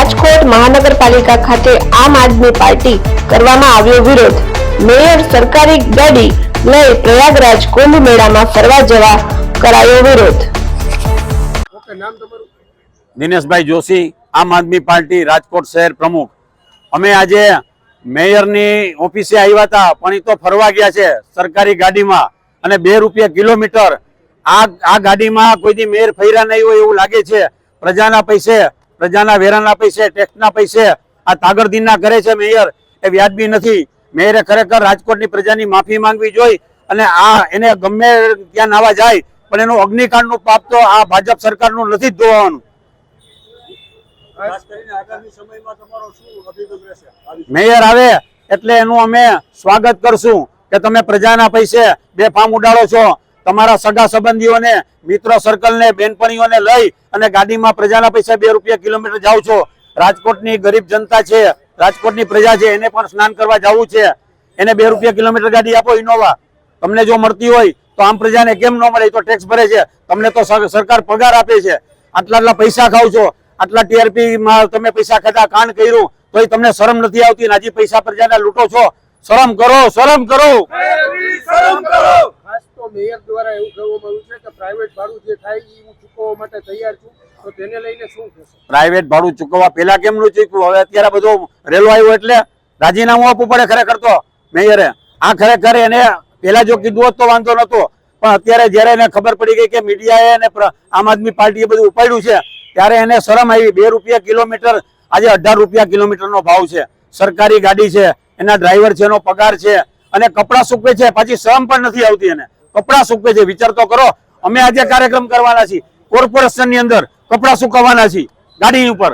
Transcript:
રાજકોટ મહાનગરપાલિકા ખાતે આમ આદમી પાર્ટી કરવામાં આવ્યો વિરોધ। મેયર સરકારી ગાડી લઈ પ્રયાગરાજ કુંભ મેળામાં ફરવા જવા કરાયો વિરોધ। દિનેશભાઈ જોશી, આમ આદમી પાર્ટી રાજકોટ શહેર પ્રમુખ। અમે આજે મેયરની ઓફિસે આવ્યા હતા, પણ એ તો ફરવા ગયા છે સરકારી ગાડીમાં અને 2 રૂપિયા કિલોમીટર। આ ગાડીમાં કોઈ દી મેયર ફર્યા નહીં હોય એવું લાગે છે। પ્રજાના પૈસે, પ્રજાના વેરાના પૈસે, ટેક્સના પૈસે આ તાગરદીના કરે છે મેયર, એ વ્યાજબી નથી। મેયરે ખરેખર રાજકોટની પ્રજાની માફી માંગવી જોઈએ અને એને ગમે ત્યાં નાવા જાય પણ એનું અગ્નિકાંડનું પાપ તો આ ભાજપ સરકારનું નથી જ ધોવાનું। મેયર આવે એટલે એનું અમે સ્વાગત કરશું કે તમે પ્રજાના પૈસે બેફામ ઉડાડો છો। તમારા સગા સંબંધીઓને, મિત્ર સર્કલને, બેનપણીઓને લઈ અને ગાડીમાં પ્રજાના પૈસા 2 રૂપિયા કિલોમીટર જાઓ છો। રાજકોટની ગરીબ જનતા છે, રાજકોટની પ્રજા છે, એને પણ સ્નાન કરવા જવું છે, એને 2 રૂપિયા કિલોમીટર ગાડી આપો ઇનોવા। તમને જો મળતી હોય તો આમ પ્રજાને કેમ ન મળે? તો ટેક્સ ભરે છે, તમને તો સરકાર પગાર આપે છે, આટલા પૈસા ખાવ છો, આટલા ટીઆરપી માં તમે પૈસા ખાધા, કાંડ કર્યું તોય તમને શરમ નથી આવતી, હજી પૈસા પ્રજાને લૂંટો છો। શરમ કરો, શરમ કરો, શરમ કરો। ખાસ તો મેયર દ્વારા એવું કહેવામાં આવ્યું છે કે પ્રાઇવેટ ભાડું જે થાય એ હું ચૂકવવા માટે તૈયાર છું, તો તેને લઈને શું કહેશો? પ્રાઇવેટ ભાડું ચૂકવવા પેલા કેમ નું ચૂકવું? હવે અત્યારે બધું રેલો આવ્યો એટલે રાજીનામું આપવું પડે ખરેખર તો મેયરે। આ ખરેખર એને પેલા જો કીધું હોત તો વાંધો નતો, પણ અત્યારે જયારે એને ખબર પડી ગઈ કે મીડિયાએ અને આમ આદમી પાર્ટીએ બધું ઉપાડ્યું છે ત્યારે એને શરમ આવી। 2 રૂપિયા કિલોમીટર આજે 18 રૂપિયા કિલોમીટરનો ભાવ છે, સરકારી ગાડી છે, એના ડ્રાઈવર છે, એનો પગાર છે અને કપડાં સૂકવે છે, પાછી શરમ પણ નથી આવતી એને, કપડાં સૂકવે છે। વિચાર તો કરો, અમે આજે કાર્યક્રમ કરવાના છીએ કોર્પોરેશનની અંદર, કપડાં સૂકવવાના છીએ ગાડી ઉપર।